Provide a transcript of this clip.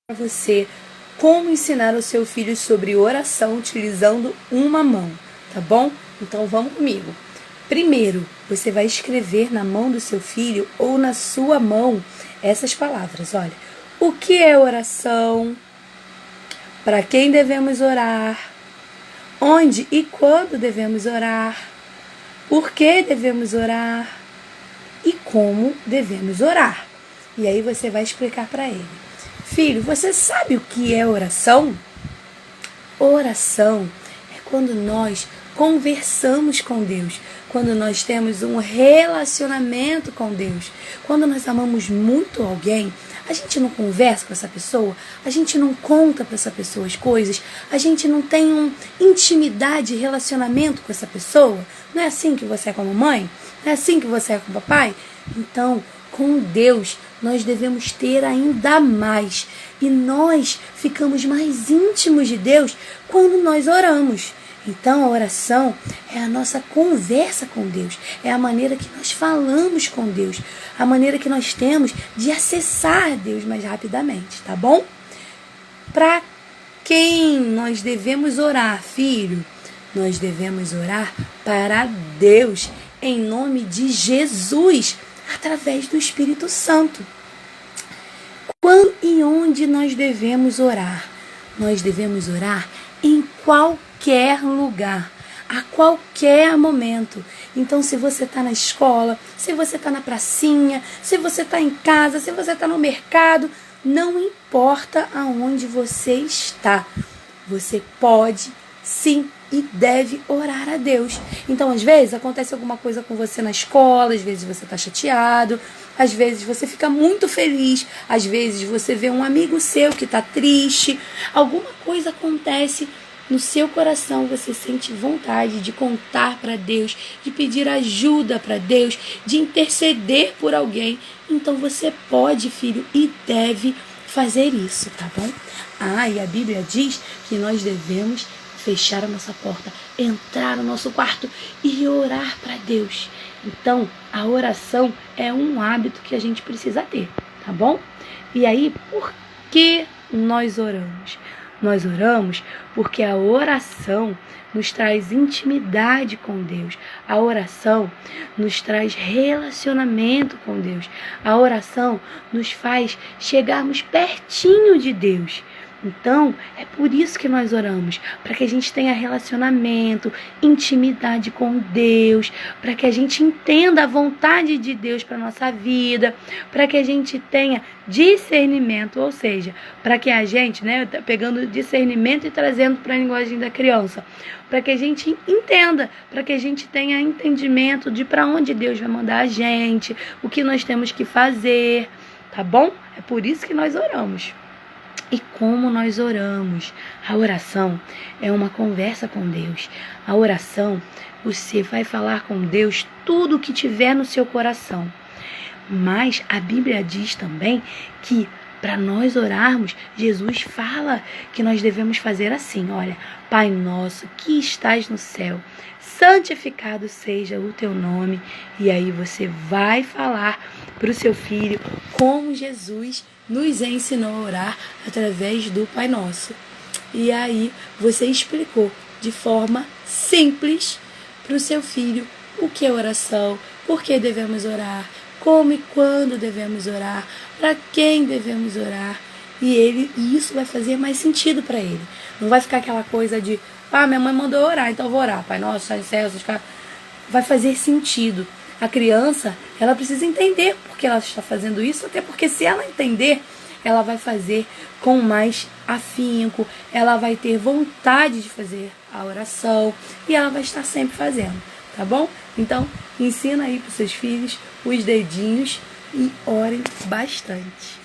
para você como ensinar o seu filho sobre oração utilizando uma mão, tá bom? Então vamos comigo. Primeiro, você vai escrever na mão do seu filho ou na sua mão essas palavras. Olha, o que é oração? Para quem devemos orar? Onde e quando devemos orar? Por que devemos orar? E como devemos orar? E aí você vai explicar para ele. Filho, você sabe o que é oração? Oração é quando nós conversamos com Deus, quando nós temos um relacionamento com Deus. Quando nós amamos muito alguém, a gente não conversa com essa pessoa, a gente não conta para essa pessoa as coisas, a gente não tem intimidade e relacionamento com essa pessoa. Não é assim que você é com a mamãe? Não é assim que você é com o papai? Então, com Deus, nós devemos ter ainda mais. E nós ficamos mais íntimos de Deus quando nós oramos. Então, a oração é a nossa conversa com Deus. É a maneira que nós falamos com Deus. A maneira que nós temos de acessar Deus mais rapidamente, tá bom? Para quem nós devemos orar, filho? Nós devemos orar para Deus, em nome de Jesus, através do Espírito Santo. Quando e onde nós devemos orar? Nós devemos orar em qualquer lugar, a qualquer momento. Então, se você está na escola, se você está na pracinha, se você está em casa, se você está no mercado, não importa aonde você está, você pode sim e deve orar a Deus. Então, às vezes, acontece alguma coisa com você na escola, às vezes você está chateado, às vezes você fica muito feliz, às vezes você vê um amigo seu que está triste, alguma coisa acontece no seu coração, você sente vontade de contar para Deus, de pedir ajuda para Deus, de interceder por alguém. Então, você pode, filho, e deve fazer isso, tá bom? E a Bíblia diz que nós devemos fechar a nossa porta, entrar no nosso quarto e orar para Deus. Então, a oração é um hábito que a gente precisa ter, tá bom? E aí, por que nós oramos? Nós oramos porque a oração nos traz intimidade com Deus. A oração nos traz relacionamento com Deus. A oração nos faz chegarmos pertinho de Deus. Então, é por isso que nós oramos, para que a gente tenha relacionamento, intimidade com Deus, para que a gente entenda a vontade de Deus para a nossa vida, para que a gente tenha discernimento, ou seja, para que a gente, pegando discernimento e trazendo para a linguagem da criança, para que a gente entenda, para que a gente tenha entendimento de para onde Deus vai mandar a gente, o que nós temos que fazer, tá bom? É por isso que nós oramos. E como nós oramos? A oração é uma conversa com Deus. A oração, você vai falar com Deus tudo o que tiver no seu coração. Mas a Bíblia diz também que para nós orarmos, Jesus fala que nós devemos fazer assim, olha, Pai nosso que estás no céu, santificado seja o teu nome. E aí você vai falar para o seu filho como Jesus nos ensinou a orar através do Pai Nosso. E aí você explicou de forma simples para o seu filho o que é oração, por que devemos orar, como e quando devemos orar, para quem devemos orar. E isso vai fazer mais sentido para ele. Não vai ficar aquela coisa de, minha mãe mandou orar, então eu vou orar. Pai Nosso, sai céu, vai fazer sentido. A criança, ela precisa entender por que ela está fazendo isso, até porque se ela entender, ela vai fazer com mais afinco, ela vai ter vontade de fazer a oração e ela vai estar sempre fazendo, tá bom? Então, ensina aí para os seus filhos os dedinhos e orem bastante.